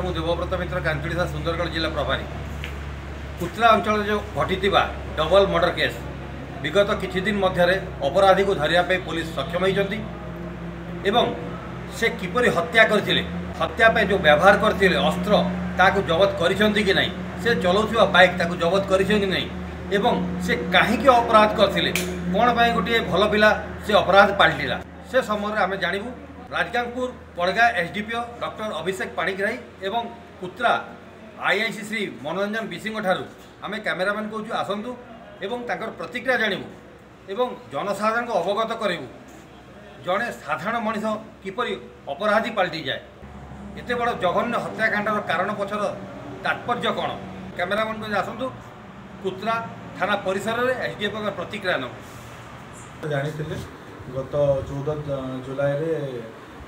मु देवव्रत मित्र कांचुड़ीसा सुंदरगढ़ जिला प्रभारी। कुत्रा अंचल जो घटी डबल मर्डर केस विगत किछि दिन मध्य अपराधी को धरिया पुलिस सक्षम होती एवं से किपरि हत्या करथिले, हत्या पे जो व्यवहार करथिले अस्त्र ताकू जबत करिसेंति कि नहीं, से चलाउथिबा बाइक ताकू जबत करिसेंति नहीं एवं से काहींकि अपराध करथिले, कोन पई गोटे भल पिला से अपराध पाल्टिला से समय आमे जानिबु। राजगांगपुर पड़गा एसडीपीओ डॉक्टर अभिषेक पाणिग्राही एवं कुत्रा आईआईसी श्री मनोरंजन विसिंग ठारू आमे कैमेरामैन कहूँ आसतु एवं ताकर प्रतिक्रिया जानू एवं जनसाधारण को अवगत करूँ जड़े साधारण मनीष किपरि अपराधी पलटि जाए। एत बड़ जघन्य हत्याकांडर कारण पछर तात्पर्य कौन, कैमेरामैन को आसतु कुत्रा थाना परिसर में एसडीएफ प्रतिक्रिया नौ जानी गत 14 जुलाई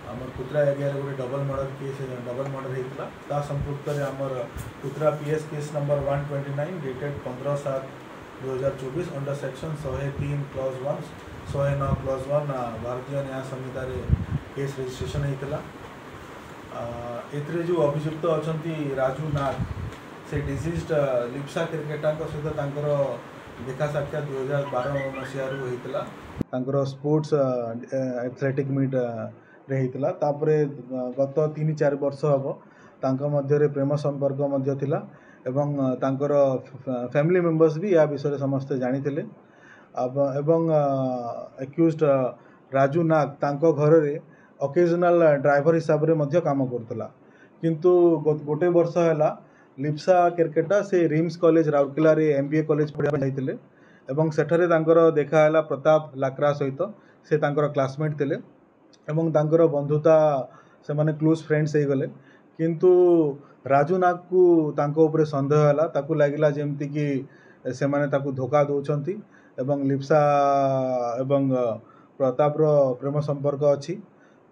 आम कुत्रा एरिया गोटे डबल मर्डर होता संपुक्त आमर कुत्रा PS case number 129 dated 15/7/2024 under section 103 clause 1 109 clause 1 भारतीय न्याय संहिता केस रजिस्ट्रेशन होता। जो अभियुक्त अच्छा राजू नाग से डिजीज लिप्सा क्रिकेटा सहित देखा साक्षात 2012 मसीह होता स्पोर्ट्स एथलेटिक मीट रे होता। गत 3-4 वर्ष हम मध्य प्रेम संपर्क थिला एवं तांकर फैमिली मेंबर्स भी या विषय समस्ते जानी थे। एवं एक्यूज्ड राजू नाग तांको घर रे ओकेजनल ड्राइवर हिसाब रे काम करतला, किंतु गोटे वर्ष है लिप्सा क्रिकेटा से रिम्स कॉलेज राउरकेला रे एमबीए कॉलेज पढ़ा जाइतिले एवं सेठरे तांकर देखा प्रताप लाक्रा सहित से तांकर क्लासमेट थिले एवं तांकर बंधुता से माने क्लोज फ्रेंड्स हो गले। किंतु राजू नाग को तांको ऊपर संदेह है, ताकू लगिला जेमती कि से माने ताकू धोखा दौरान एवं लिप्सा एवं प्रताप रो प्रेम संपर्क अच्छी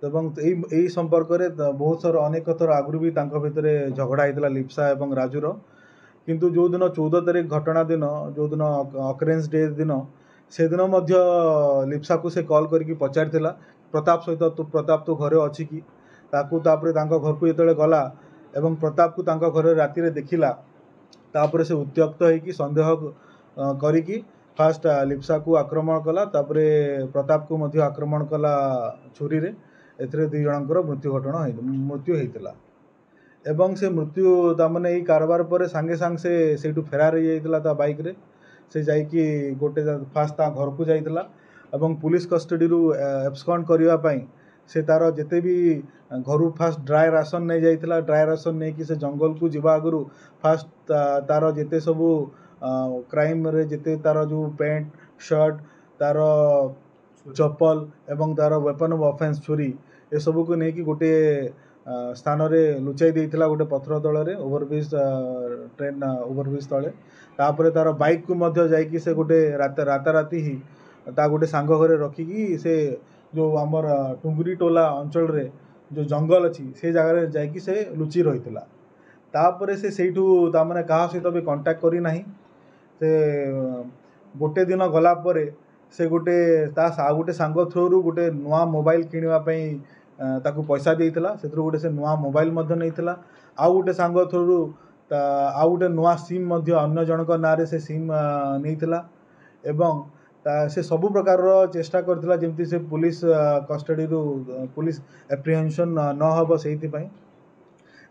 एवं यही संपर्क रे बहुत सारा अनेक थर आगु भी भितर झगड़ा होता लिप्सा एवं राजूर। किंतु जो दिन 14 तारीख घटना दिन जो दिन अकरेन्स डे दिन से दिन लिप्सा को से कॉल करके पचार प्रताप सहित प्रताप तो घरे अच्छी कि तापर घर को जो गला एवं प्रताप को तांको घरे राति देखला तापर से उत्त्यक्त होगी संदेह करी फास्ट लिप्सा को आक्रमण कला, तापर प्रताप को मध्य आक्रमण कला छुरी रे। एथरे 2 जनकर मृत्यु होता एवं से मृत्यु तामने यही कारबार पर सांगे सांग से फेरार होता बाइक रे से जाइकी गोटे फास्ट घर को जाइतला एवं पुलिस कस्टडी रु एब्सकॉन्ड करिवा पई से तार जेते भी घर फास्ट ड्राई राशन नहीं जाइतला, ड्राई राशन नहीं कि से जंगल को जीवा आगु फास्ट तार जेते सबू क्राइम रे जेते तार जो पैंट शर्ट तार चप्पल एवं तार वेपन ऑफ ऑफेंस छुरी ए सबू को नहीं कि गोटे स्थान रे लुचाई देइथिला गोटे पथर तल रे ओवरब्रिज ट्रेन ओवरब्रिज तले। तापर तार बाइक को मध्य जाइकी से गोटे राताराति ही ता गोटे सांग घरे रखिकी से जो आमर टुंगरी टोला अंचल रे जो जंगल अच्छी से जगह जाइकी से लुचि रही तापर से सेठू तामने कहा सहित भी कांटेक्ट करी नहीं। से गोटे दिन गला परे से गोटे गोटे सांग थ्रू गोटे नुआ मोबाइल किणवाई ताकू पैसा देइतला, से गोटे से नुआ मोबाइल नहीं आउ गोटे सांग थ्रू आउ गोटे नुआ सिम अन्य जनक ना से सिम नहीं एवं से सबु प्रकार चेष्टा करथिला जेमती से पुलिस कस्टडी रु पुलिस एप्रिहेंशन न हबो सेहिति पई।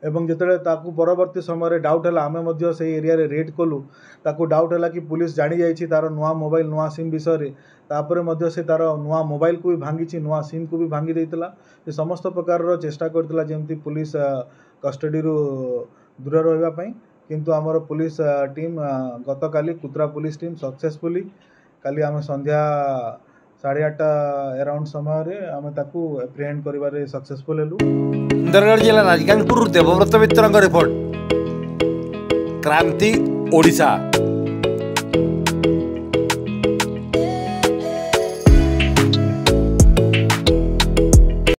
एवं जिते ताकू परवर्ती समय डाउट है आमे मध्य से एरिया रे रेड कलु ताकू डाउट है कि पुलिस जानी जाइए तार नुआ मोबाइल नुआ सिम विषय तापर मध्य से तार नुआ मोबाइल को भी भांगी नुआ सिम को भी भांगी देइतला। से समस्त प्रकार चेष्टा करथिला जेमती पुलिस कस्टडी रु दूर रहिबा पई, किंतु आमर पुलिस टीम गत काली कुत्रा पुलिस टीम सक्सेसफुली काली आम संध्या 8:30 अराउंड समय आम ताकू एप्रिहेंड करिबारे सक्सेसफुल हेलु। सुंदरगढ़ जिला राजगांगपुर देवव्रत मित्र रिपोर्ट, क्रांति ओडिशा।